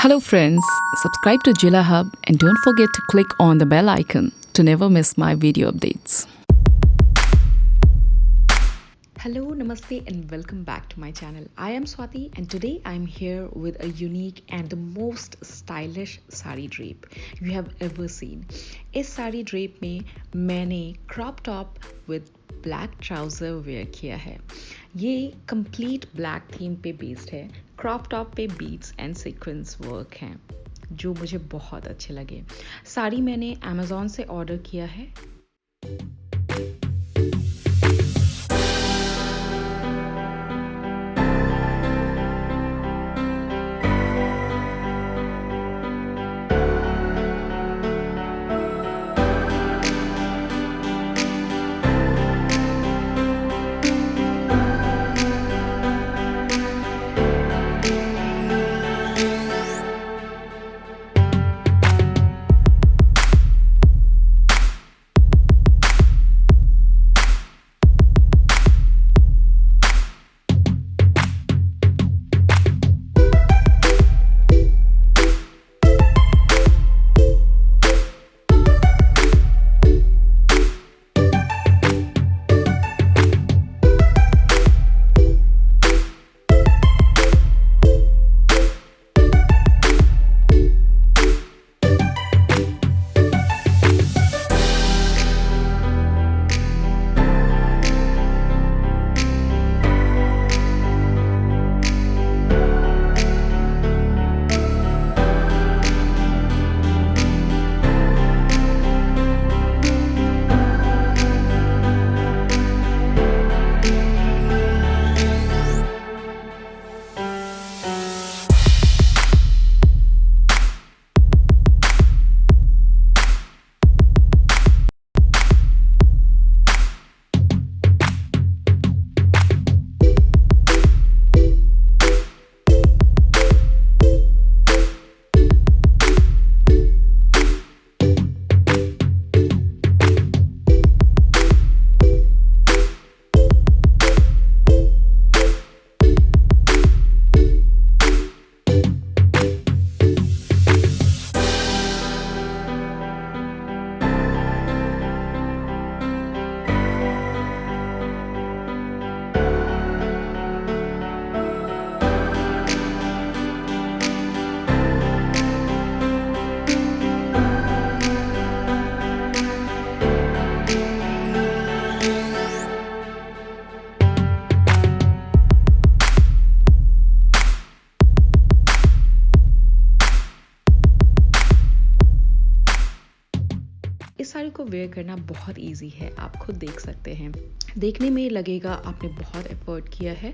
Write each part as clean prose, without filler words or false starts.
Hello, friends. Subscribe to Jiilahub and don't forget to click on the bell icon to never miss my video updates. Hello, namaste, and welcome back to my channel. I am Swati, and today I'm here with a unique and the most stylish sari drape you have ever seen. इस sari drape में मैंने crop top with black trouser wear किया है. ये complete black theme पे based है. Crop top पे beads and sequins work हैं जो मुझे बहुत अच्छे लगे. साड़ी मैंने अमेज़ॉन से ऑर्डर किया है. इस साड़ी को वेयर करना बहुत इजी है. आप खुद देख सकते हैं. देखने में लगेगा आपने बहुत एफर्ट किया है,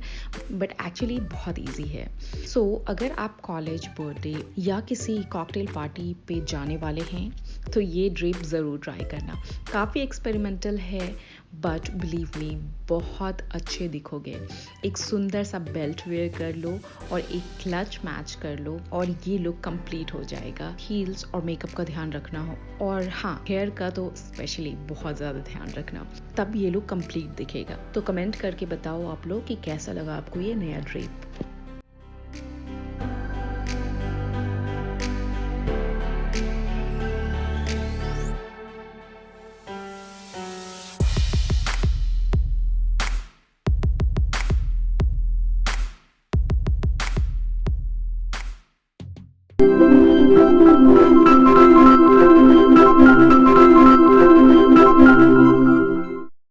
बट एक्चुअली बहुत इजी है. सो अगर आप कॉलेज, बर्थडे या किसी कॉकटेल पार्टी पे जाने वाले हैं तो ये ड्रेप ज़रूर ट्राई करना. काफ़ी एक्सपेरिमेंटल है, बट बिलीव मी बहुत अच्छे दिखोगे. एक सुंदर सा बेल्ट वेयर कर लो और एक क्लच मैच कर लो और ये लुक कंप्लीट हो जाएगा. हील्स और मेकअप का ध्यान रखना हो, और हाँ, हेयर का तो स्पेशली बहुत ज़्यादा ध्यान रखना, तब ये लुक कंप्लीट दिखेगा. तो कमेंट करके बताओ आप लोग कि कैसा लगा आपको ये नया ड्रेप.